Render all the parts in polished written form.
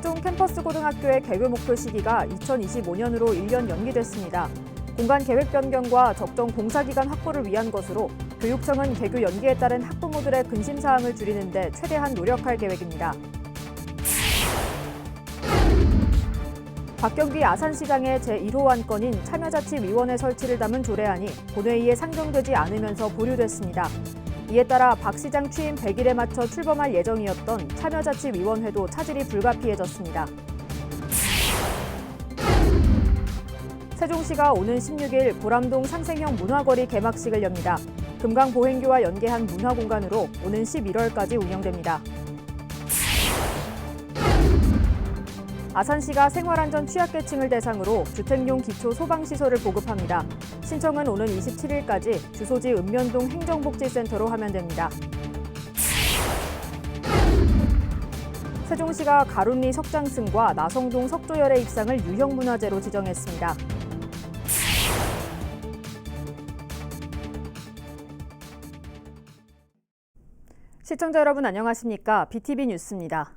세종 캠퍼스 고등학교의 개교 목표 시기가 2025년으로 1년 연기됐습니다. 공간 계획 변경과 적정 공사기간 확보를 위한 것으로 교육청은 개교 연기에 따른 학부모들의 근심사항을 줄이는 데 최대한 노력할 계획입니다. 박경기 아산시장의 제1호 안건인 참여자치위원회 설치를 담은 조례안이 본회의에 상정되지 않으면서 보류됐습니다. 이에 따라 박 시장 취임 100일에 맞춰 출범할 예정이었던 참여자치위원회도 차질이 불가피해졌습니다. 세종시가 오는 16일 보람동 상생형 문화거리 개막식을 엽니다. 금강보행교와 연계한 문화공간으로 오는 11월까지 운영됩니다. 아산시가 생활안전 취약계층을 대상으로 주택용 기초 소방시설을 보급합니다. 신청은 오는 27일까지 주소지 읍면동 행정복지센터로 하면 됩니다. 세종시가 가룬리 석장승과 나성동 석조열의 입상을 유형문화재로 지정했습니다. 시청자 여러분 안녕하십니까? BTV 뉴스입니다.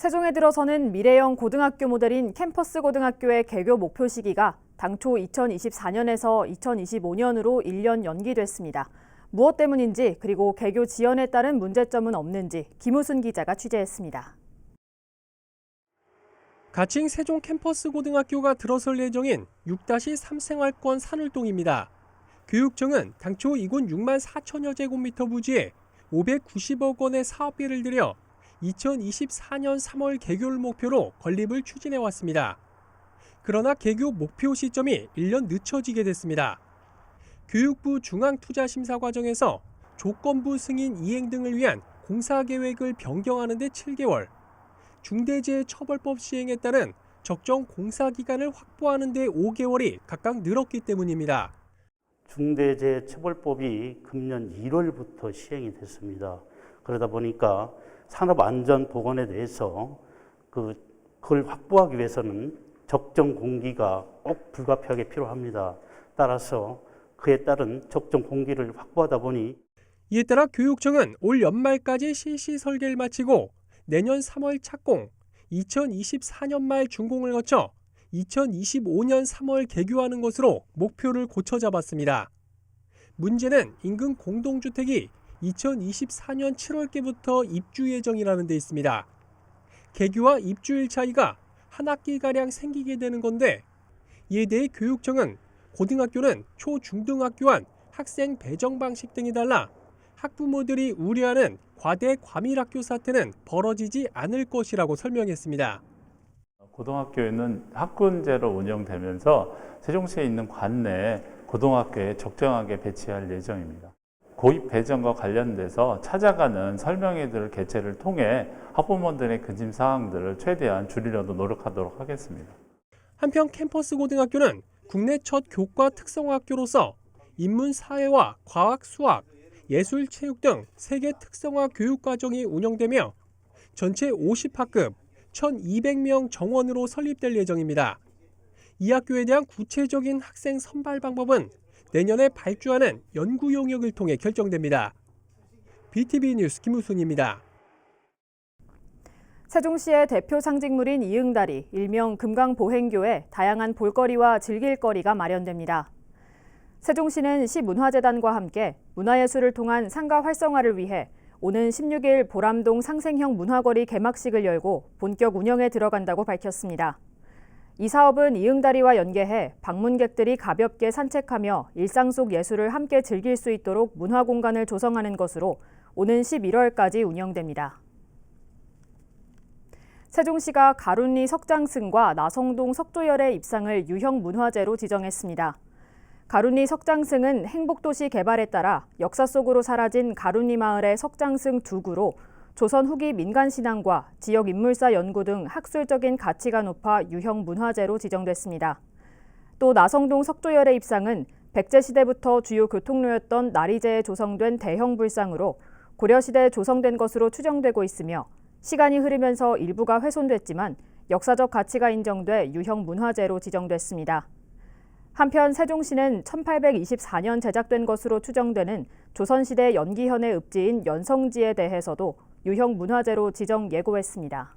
세종에 들어서는 미래형 고등학교 모델인 캠퍼스 고등학교의 개교 목표 시기가 당초 2024년에서 2025년으로 1년 연기됐습니다. 무엇 때문인지 그리고 개교 지연에 따른 문제점은 없는지 김우순 기자가 취재했습니다. 가칭 세종 캠퍼스 고등학교가 들어설 예정인 6-3 생활권 산울동입니다. 교육청은 당초 이곳 6만 4천여 제곱미터 부지에 590억 원의 사업비를 들여 2024년 3월 개교를 목표로 건립을 추진해왔습니다. 그러나 개교 목표 시점이 1년 늦춰지게 됐습니다. 교육부 중앙투자심사 과정에서 조건부 승인 이행 등을 위한 공사계획을 변경하는 데 7개월, 중대재해처벌법 시행에 따른 적정 공사기간을 확보하는 데 5개월이 각각 늘었기 때문입니다. 중대재해처벌법이 금년 1월부터 시행이 됐습니다. 그러다 보니까 산업안전보건에 대해서 그걸 확보하기 위해서는 적정 공기가 꼭 불가피하게 필요합니다. 따라서 그에 따른 적정 공기를 확보하다 보니 이에 따라 교육청은 올 연말까지 실시 설계를 마치고 내년 3월 착공, 2024년 말 준공을 거쳐 2025년 3월 개교하는 것으로 목표를 고쳐 잡았습니다. 문제는 인근 공동주택이 2024년 7월께부터 입주 예정이라는 데 있습니다. 개교와 입주일 차이가 한 학기가량 생기게 되는 건데 이에 대해 교육청은 고등학교는 초중등학교와 학생 배정 방식 등이 달라 학부모들이 우려하는 과대 과밀학교 사태는 벌어지지 않을 것이라고 설명했습니다. 고등학교에는 학군제로 운영되면서 세종시에 있는 관내에 고등학교에 적정하게 배치할 예정입니다. 고입 배정과 관련돼서 찾아가는 설명회들 개최를 통해 학부모들의 근심 사항들을 최대한 줄이려고 노력하도록 하겠습니다. 한편 캠퍼스 고등학교는 국내 첫 교과 특성화학교로서 인문사회와 과학, 수학, 예술, 체육 등 3개 특성화 교육과정이 운영되며 전체 50학급 1,200명 정원으로 설립될 예정입니다. 이 학교에 대한 구체적인 학생 선발 방법은 내년에 발주하는 연구 용역을 통해 결정됩니다. BTV 뉴스 김우순입니다. 세종시의 대표 상징물인 이응다리, 일명 금강보행교에 다양한 볼거리와 즐길거리가 마련됩니다. 세종시는 시문화재단과 함께 문화예술을 통한 상가 활성화를 위해 오는 16일 보람동 상생형 문화거리 개막식을 열고 본격 운영에 들어간다고 밝혔습니다. 이 사업은 이응다리와 연계해 방문객들이 가볍게 산책하며 일상 속 예술을 함께 즐길 수 있도록 문화공간을 조성하는 것으로 오는 11월까지 운영됩니다. 세종시가 가룬리 석장승과 나성동 석조열의 입상을 유형문화재로 지정했습니다. 가룬리 석장승은 행복도시 개발에 따라 역사 속으로 사라진 가룬리 마을의 석장승 두 구로 조선 후기 민간신앙과 지역 인물사 연구 등 학술적인 가치가 높아 유형문화재로 지정됐습니다. 또 나성동 석조열의 입상은 백제시대부터 주요 교통로였던 나리제에 조성된 대형 불상으로 고려시대에 조성된 것으로 추정되고 있으며 시간이 흐르면서 일부가 훼손됐지만 역사적 가치가 인정돼 유형문화재로 지정됐습니다. 한편 세종시는 1824년 제작된 것으로 추정되는 조선시대 연기현의 읍지인 연성지에 대해서도 유형 문화재로 지정 예고했습니다.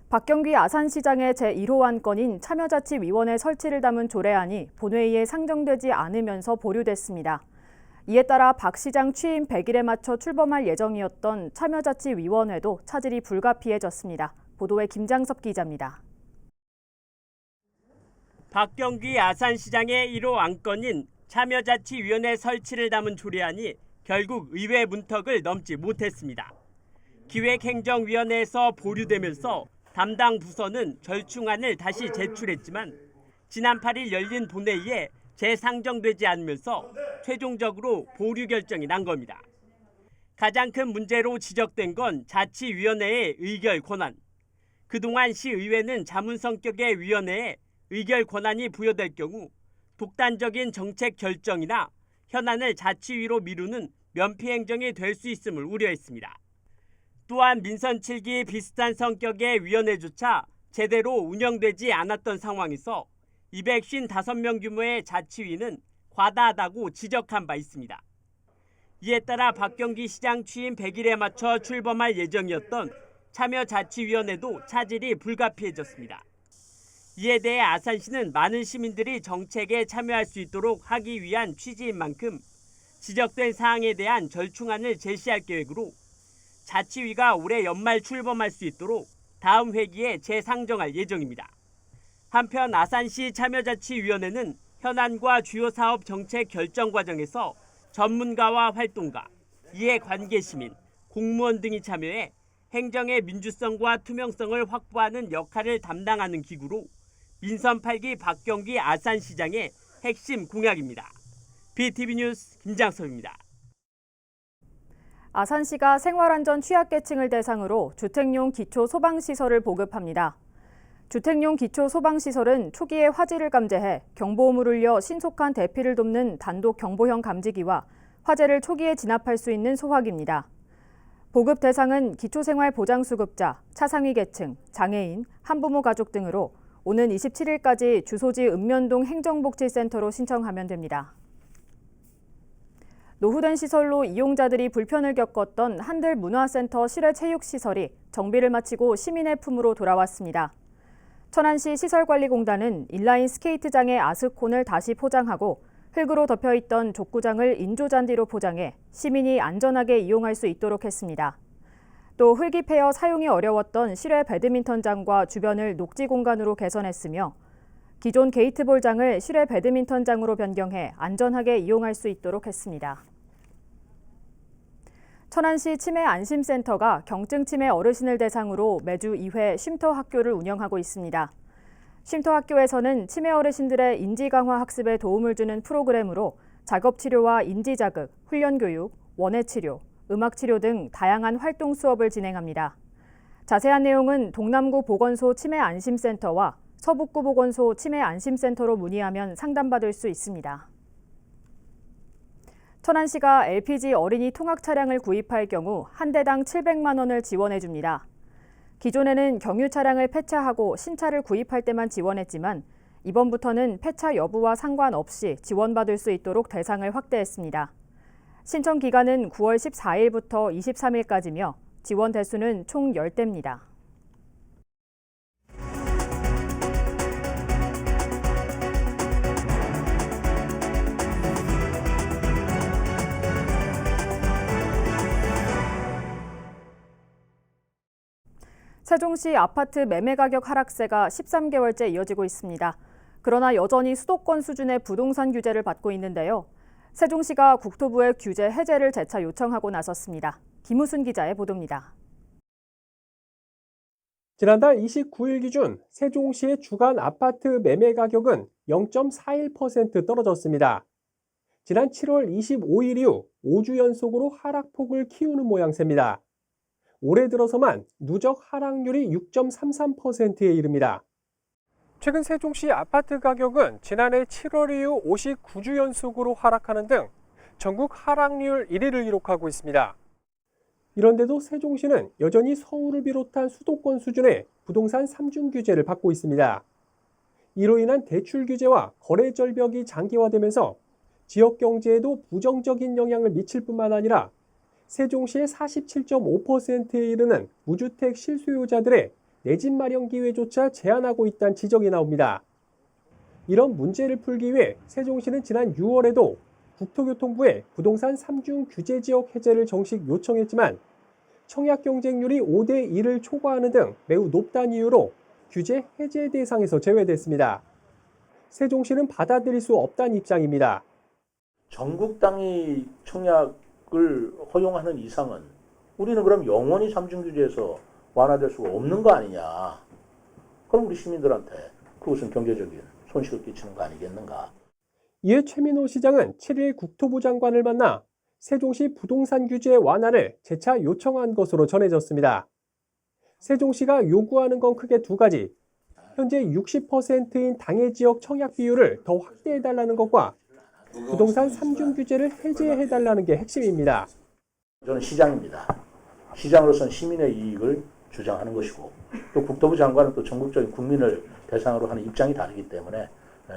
박경기 아산시장의 제1호 안건인 참여자치위원회 설치를 담은 조례안이 본회의에 상정되지 않으면서 보류됐습니다. 이에 따라 박 시장 취임 100일에 맞춰 출범할 예정이었던 참여자치위원회도 차질이 불가피해졌습니다. 보도에 김장섭 기자입니다. 박경기 아산시장의 1호 안건인 참여자치위원회 설치를 담은 조례안이 결국 의회 문턱을 넘지 못했습니다. 기획행정위원회에서 보류되면서 담당 부서는 절충안을 다시 제출했지만 지난 8일 열린 본회의에 재상정되지 않으면서 최종적으로 보류 결정이 난 겁니다. 가장 큰 문제로 지적된 건 자치위원회의 의결 권한. 그동안 시의회는 자문 성격의 위원회에 의결 권한이 부여될 경우 독단적인 정책 결정이나 현안을 자치위로 미루는 면피 행정이 될 수 있음을 우려했습니다. 또한 민선 7기 비슷한 성격의 위원회조차 제대로 운영되지 않았던 상황에서 255명 규모의 자치위는 과다하다고 지적한 바 있습니다. 이에 따라 박경기 시장 취임 100일에 맞춰 출범할 예정이었던 참여자치위원회도 차질이 불가피해졌습니다. 이에 대해 아산시는 많은 시민들이 정책에 참여할 수 있도록 하기 위한 취지인 만큼 지적된 사항에 대한 절충안을 제시할 계획으로 자치위가 올해 연말 출범할 수 있도록 다음 회기에 재상정할 예정입니다. 한편 아산시 참여자치위원회는 현안과 주요 사업 정책 결정 과정에서 전문가와 활동가, 이해관계시민, 공무원 등이 참여해 행정의 민주성과 투명성을 확보하는 역할을 담당하는 기구로 민선 8기 박경기 아산시장의 핵심 공약입니다. BTV 뉴스 김장섭입니다. 아산시가 생활안전 취약계층을 대상으로 주택용 기초 소방시설을 보급합니다. 주택용 기초 소방시설은 초기에 화재를 감지해 경보음을 울려 신속한 대피를 돕는 단독 경보형 감지기와 화재를 초기에 진압할 수 있는 소화기입니다. 보급 대상은 기초생활보장수급자, 차상위 계층, 장애인, 한부모 가족 등으로 오는 27일까지 주소지 읍면동 행정복지센터로 신청하면 됩니다. 노후된 시설로 이용자들이 불편을 겪었던 한들문화센터 실외체육시설이 정비를 마치고 시민의 품으로 돌아왔습니다. 천안시 시설관리공단은 인라인 스케이트장의 아스콘을 다시 포장하고 흙으로 덮여있던 족구장을 인조잔디로 포장해 시민이 안전하게 이용할 수 있도록 했습니다. 또 흙이 패여 사용이 어려웠던 실외 배드민턴장과 주변을 녹지 공간으로 개선했으며 기존 게이트볼장을 실외 배드민턴장으로 변경해 안전하게 이용할 수 있도록 했습니다. 천안시 치매안심센터가 경증치매 어르신을 대상으로 매주 2회 쉼터 학교를 운영하고 있습니다. 쉼터 학교에서는 치매 어르신들의 인지 강화 학습에 도움을 주는 프로그램으로 작업치료와 인지자극, 훈련교육, 원예치료, 음악치료 등 다양한 활동 수업을 진행합니다. 자세한 내용은 동남구 보건소 치매안심센터와 서북구 보건소 치매안심센터로 문의하면 상담받을 수 있습니다. 천안시가 LPG 어린이 통학 차량을 구입할 경우 한 대당 700만 원을 지원해 줍니다. 기존에는 경유 차량을 폐차하고 신차를 구입할 때만 지원했지만 이번부터는 폐차 여부와 상관없이 지원받을 수 있도록 대상을 확대했습니다. 신청 기간은 9월 14일부터 23일까지며 지원 대수는 총 10대입니다. 세종시 아파트 매매 가격 하락세가 13개월째 이어지고 있습니다. 그러나 여전히 수도권 수준의 부동산 규제를 받고 있는데요. 세종시가 국토부에 규제 해제를 재차 요청하고 나섰습니다. 김우순 기자의 보도입니다. 지난달 29일 기준 세종시의 주간 아파트 매매 가격은 0.41% 떨어졌습니다. 지난 7월 25일 이후 5주 연속으로 하락폭을 키우는 모양새입니다. 올해 들어서만 누적 하락률이 6.33%에 이릅니다. 최근 세종시 아파트 가격은 지난해 7월 이후 59주 연속으로 하락하는 등 전국 하락률 1위를 기록하고 있습니다. 이런데도 세종시는 여전히 서울을 비롯한 수도권 수준의 부동산 3중 규제를 받고 있습니다. 이로 인한 대출 규제와 거래 절벽이 장기화되면서 지역 경제에도 부정적인 영향을 미칠 뿐만 아니라 세종시의 47.5%에 이르는 무주택 실수요자들의 내 집 마련 기회조차 제한하고 있다는 지적이 나옵니다. 이런 문제를 풀기 위해 세종시는 지난 6월에도 국토교통부에 부동산 3중 규제 지역 해제를 정식 요청했지만 청약 경쟁률이 5대 1을 초과하는 등 매우 높다는 이유로 규제 해제 대상에서 제외됐습니다. 세종시는 받아들일 수 없다는 입장입니다. 전국 단위 청약을 허용하는 이상은 우리는 그럼 영원히 3중 규제에서 완화될 수가 없는 거 아니냐. 그럼 우리 시민들한테 그것은 경제적인 손실을 끼치는 거 아니겠는가. 이에 최민호 시장은 7일 국토부 장관을 만나 세종시 부동산 규제 완화를 재차 요청한 것으로 전해졌습니다. 세종시가 요구하는 건 크게 두 가지. 현재 60%인 당해 지역 청약 비율을 더 확대해달라는 것과 부동산 3중 규제를 해제해달라는 게 핵심입니다. 저는 시장입니다. 시장으로서는 시민의 이익을 주장하는 것이고 또 국토부 장관은 또 전국적인 국민을 대상으로 하는 입장이 다르기 때문에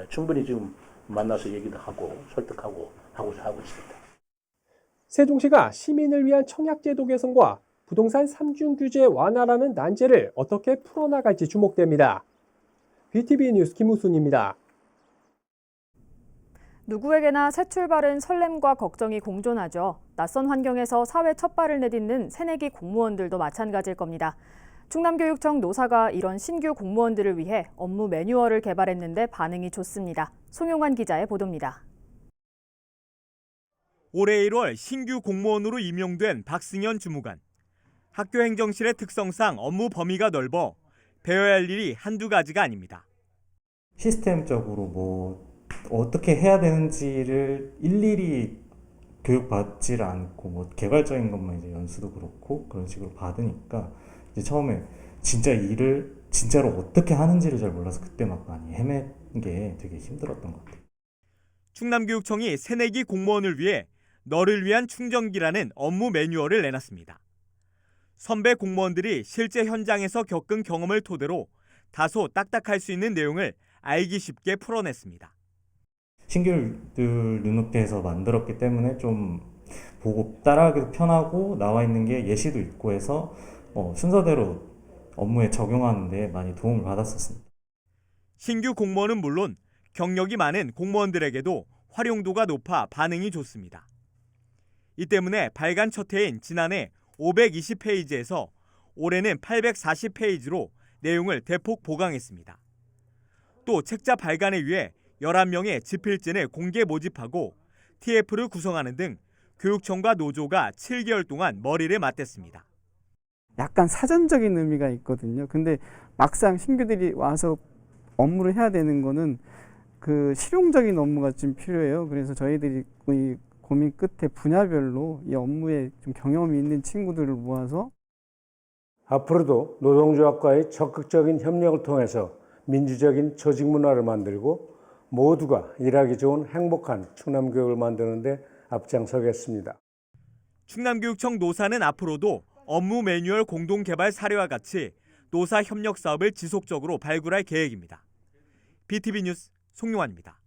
충분히 지금 만나서 얘기도 하고 설득하고 하고 있습니다. 세종시가 시민을 위한 청약제도 개선과 부동산 3중 규제 완화라는 난제를 어떻게 풀어나갈지 주목됩니다. BTV 뉴스 김우순입니다. 누구에게나 새 출발은 설렘과 걱정이 공존하죠. 낯선 환경에서 사회 첫 발을 내딛는 새내기 공무원들도 마찬가지일 겁니다. 충남교육청 노사가 이런 신규 공무원들을 위해 업무 매뉴얼을 개발했는데 반응이 좋습니다. 송용환 기자의 보도입니다. 올해 1월 신규 공무원으로 임용된 박승현 주무관. 학교행정실의 특성상 업무 범위가 넓어 배워야 할 일이 한두 가지가 아닙니다. 시스템적으로 뭐 어떻게 해야 되는지를 일일이 교육받지를 않고 뭐 개발적인 것만 이제 연수도 그렇고 그런 식으로 받으니까 이제 처음에 진짜 일을 진짜로 어떻게 하는지를 잘 몰라서 그때 막 많이 헤맨 게 되게 힘들었던 것 같아요. 충남교육청이 새내기 공무원을 위해 너를 위한 충전기라는 업무 매뉴얼을 내놨습니다. 선배 공무원들이 실제 현장에서 겪은 경험을 토대로 다소 딱딱할 수 있는 내용을 알기 쉽게 풀어냈습니다. 신규를 눈높이에서 만들었기 때문에 좀 보고 따라하기도 편하고 나와 있는 게 예시도 있고 해서 순서대로 업무에 적용하는 데 많이 도움을 받았었습니다. 신규 공무원은 물론 경력이 많은 공무원들에게도 활용도가 높아 반응이 좋습니다. 이 때문에 발간 첫 해인 지난해 520페이지에서 올해는 840페이지로 내용을 대폭 보강했습니다. 또 책자 발간을 위해 11명의 지필진을 공개 모집하고 TF를 구성하는 등 교육청과 노조가 7개월 동안 머리를 맞댔습니다. 약간 사전적인 의미가 있거든요. 근데 막상 신규들이 와서 업무를 해야 되는 거는 그 실용적인 업무가 좀 필요해요. 그래서 저희들이 이 고민 끝에 분야별로 이 업무에 좀 경험이 있는 친구들을 모아서 앞으로도 노동조합과의 적극적인 협력을 통해서 민주적인 조직 문화를 만들고 모두가 일하기 좋은 행복한 충남교육을 만드는 데 앞장서겠습니다. 충남교육청 노사는 앞으로도 업무 매뉴얼 공동개발 사례와 같이 노사 협력 사업을 지속적으로 발굴할 계획입니다. BTV 뉴스 송용환입니다.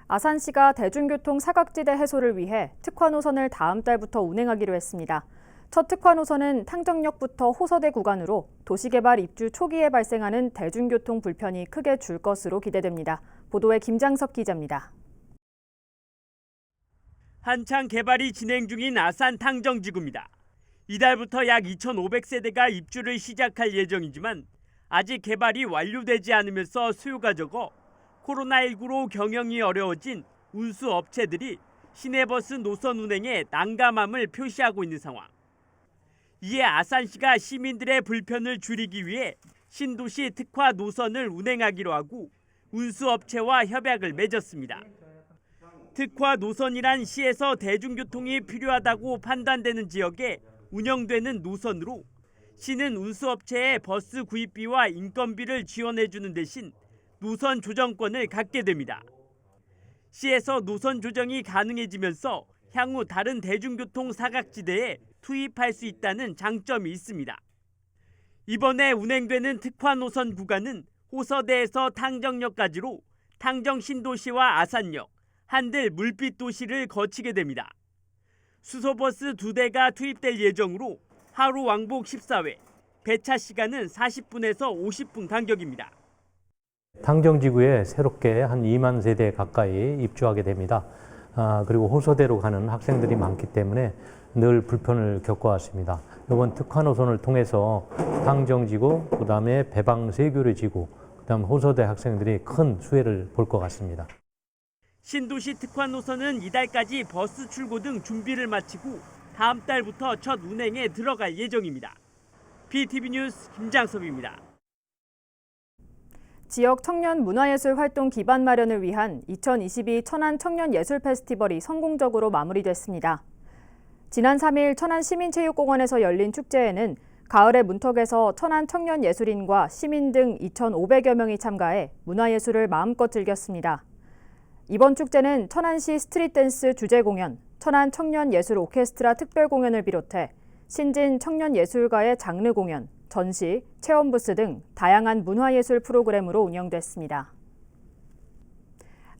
아산시가 대중교통 사각지대 해소를 위해 특화 노선을 다음 달부터 운행하기로 했습니다. 첫 특화 노선은 탕정역부터 호서대 구간으로 도시개발 입주 초기에 발생하는 대중교통 불편이 크게 줄 것으로 기대됩니다. 보도에 김장섭 기자입니다. 한창 개발이 진행 중인 아산 탕정지구입니다. 이달부터 약 2,500세대가 입주를 시작할 예정이지만 아직 개발이 완료되지 않으면서 수요가 적어 코로나19로 경영이 어려워진 운수업체들이 시내버스 노선 운행에 난감함을 표시하고 있는 상황. 이에 아산시가 시민들의 불편을 줄이기 위해 신도시 특화 노선을 운행하기로 하고 운수업체와 협약을 맺었습니다. 특화 노선이란 시에서 대중교통이 필요하다고 판단되는 지역에 운영되는 노선으로 시는 운수업체에 버스 구입비와 인건비를 지원해주는 대신 노선 조정권을 갖게 됩니다. 시에서 노선 조정이 가능해지면서 향후 다른 대중교통 사각지대에 투입할 수 있다는 장점이 있습니다. 이번에 운행되는 특화 노선 구간은 호서대에서 탕정역까지로 탕정 신도시와 아산역, 한들 물빛도시를 거치게 됩니다. 수소버스 2대가 투입될 예정으로 하루 왕복 14회, 배차 시간은 40분에서 50분 간격입니다. 당정지구에 새롭게 한 2만 세대 가까이 입주하게 됩니다. 그리고 호소대로 가는 학생들이 많기 때문에 늘 불편을 겪어왔습니다. 이번 특화 노선을 통해서 당정지구, 그다음에 배방세교류지구, 그다음 호소대 학생들이 큰 수혜를 볼 것 같습니다. 신도시 특화 노선은 이달까지 버스 출고 등 준비를 마치고 다음 달부터 첫 운행에 들어갈 예정입니다. BTV 뉴스 김장섭입니다. 지역 청년 문화예술 활동 기반 마련을 위한 2022 천안 청년 예술 페스티벌이 성공적으로 마무리됐습니다. 지난 3일 천안 시민체육공원에서 열린 축제에는 가을의 문턱에서 천안 청년 예술인과 시민 등 2,500여 명이 참가해 문화예술을 마음껏 즐겼습니다. 이번 축제는 천안시 스트릿댄스 주제 공연, 천안 청년 예술 오케스트라 특별 공연을 비롯해 신진 청년 예술가의 장르 공연, 전시, 체험 부스 등 다양한 문화예술 프로그램으로 운영됐습니다.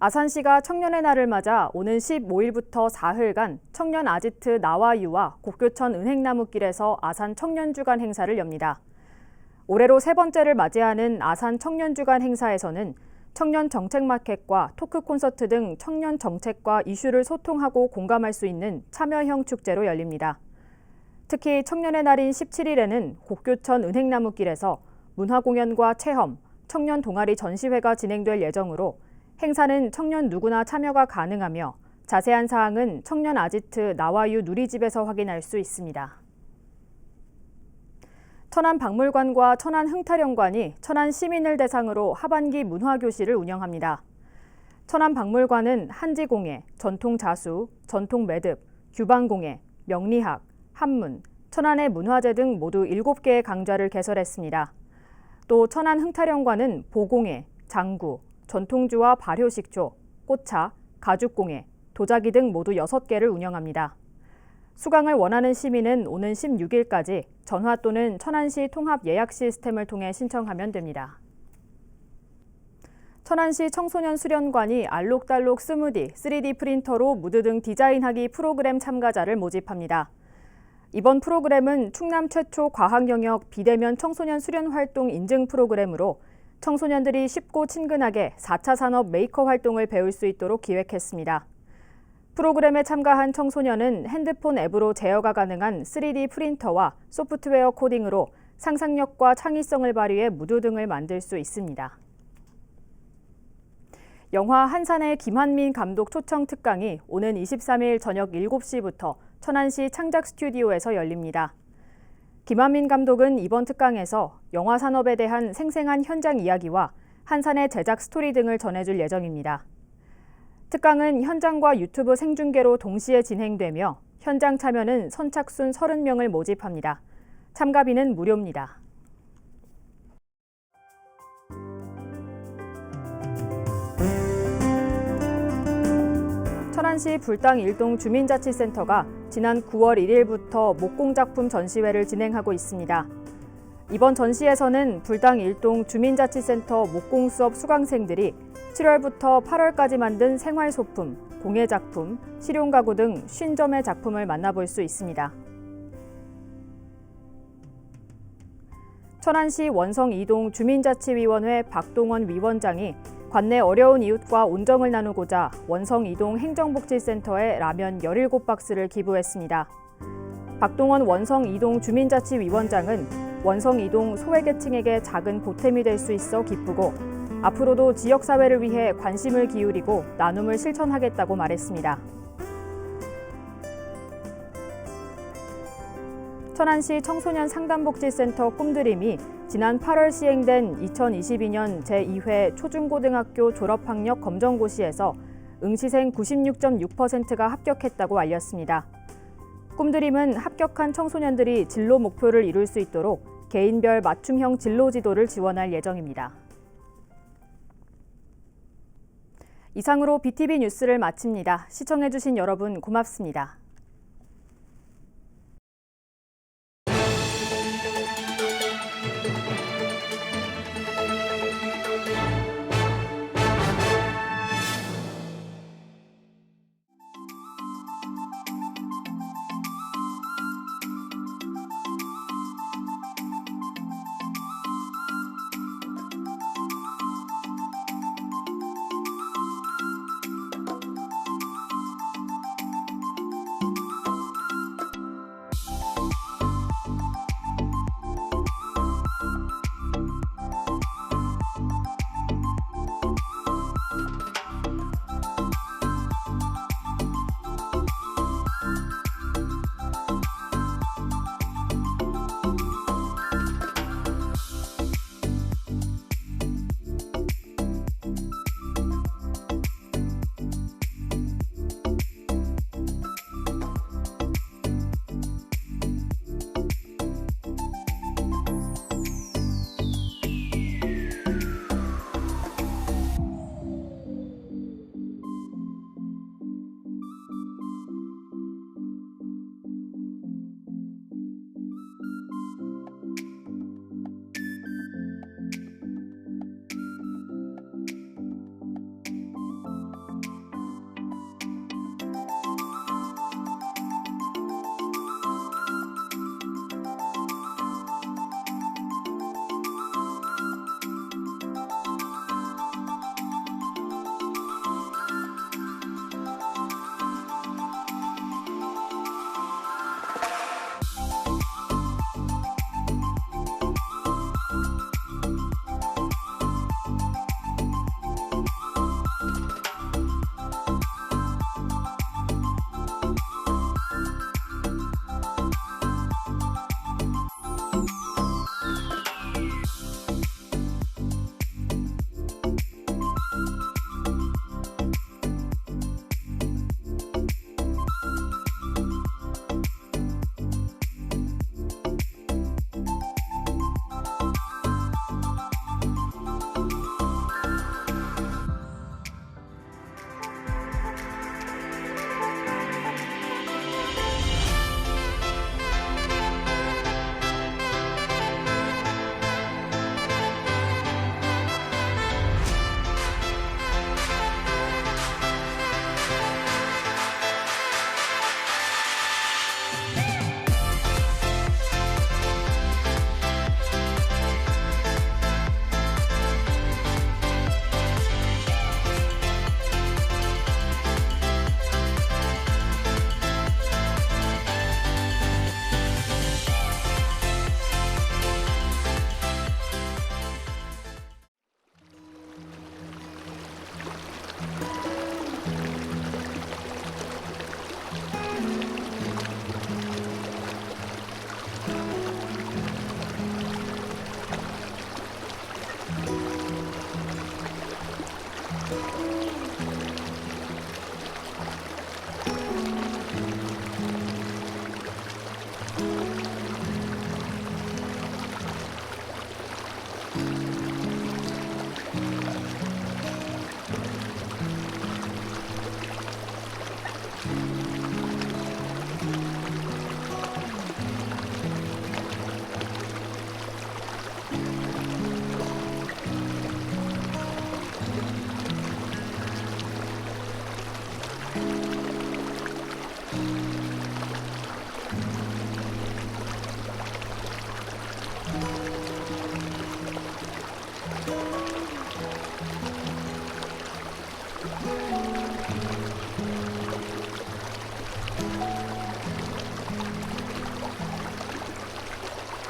아산시가 청년의 날을 맞아 오는 15일부터 사흘간 청년 아지트 나와유와 곡교천 은행나무길에서 아산 청년주간 행사를 엽니다. 올해로 세 번째를 맞이하는 아산 청년주간 행사에서는 청년 정책 마켓과 토크 콘서트 등 청년 정책과 이슈를 소통하고 공감할 수 있는 참여형 축제로 열립니다. 특히 청년의 날인 17일에는 곡교천 은행나무길에서 문화공연과 체험, 청년 동아리 전시회가 진행될 예정으로 행사는 청년 누구나 참여가 가능하며 자세한 사항은 청년 아지트 나와유 누리집에서 확인할 수 있습니다. 천안박물관과 천안흥타령관이 천안 시민을 대상으로 하반기 문화교실을 운영합니다. 천안박물관은 한지공예, 전통자수, 전통매듭, 규방공예, 명리학, 한문, 천안의 문화재 등 모두 7개의 강좌를 개설했습니다. 또 천안흥타령관은 보공예, 장구, 전통주와 발효식초, 꽃차, 가죽공예, 도자기 등 모두 6개를 운영합니다. 수강을 원하는 시민은 오는 16일까지 전화 또는 천안시 통합 예약 시스템을 통해 신청하면 됩니다. 천안시 청소년 수련관이 알록달록 스무디, 3D 프린터로 무드 등 디자인하기 프로그램 참가자를 모집합니다. 이번 프로그램은 충남 최초 과학 영역 비대면 청소년 수련 활동 인증 프로그램으로 청소년들이 쉽고 친근하게 4차 산업 메이커 활동을 배울 수 있도록 기획했습니다. 프로그램에 참가한 청소년은 핸드폰 앱으로 제어가 가능한 3D 프린터와 소프트웨어 코딩으로 상상력과 창의성을 발휘해 무드 등을 만들 수 있습니다. 영화 한산의 김한민 감독 초청 특강이 오는 23일 저녁 7시부터 천안시 창작 스튜디오에서 열립니다. 김한민 감독은 이번 특강에서 영화 산업에 대한 생생한 현장 이야기와 한산의 제작 스토리 등을 전해줄 예정입니다. 특강은 현장과 유튜브 생중계로 동시에 진행되며 현장 참여는 선착순 30명을 모집합니다. 참가비는 무료입니다. 천안시 불당 1동 주민자치센터가 지난 9월 1일부터 목공작품 전시회를 진행하고 있습니다. 이번 전시에서는 불당 1동 주민자치센터 목공수업 수강생들이 7월부터 8월까지 만든 생활소품, 공예작품, 실용가구 등 50점의 작품을 만나볼 수 있습니다. 천안시 원성 2동 주민자치위원회 박동원 위원장이 관내 어려운 이웃과 온정을 나누고자 원성 2동 행정복지센터에 라면 17박스를 기부했습니다. 박동원 원성 2동 주민자치위원장은 원성 2동 소외계층에게 작은 보탬이 될 수 있어 기쁘고 앞으로도 지역사회를 위해 관심을 기울이고 나눔을 실천하겠다고 말했습니다. 천안시 청소년 상담복지센터 꿈드림이 지난 8월 시행된 2022년 제2회 초중고등학교 졸업학력 검정고시에서 응시생 96.6%가 합격했다고 알렸습니다. 꿈드림은 합격한 청소년들이 진로 목표를 이룰 수 있도록 개인별 맞춤형 진로 지도를 지원할 예정입니다. 이상으로 BTV 뉴스를 마칩니다. 시청해주신 여러분 고맙습니다.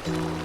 있습니다.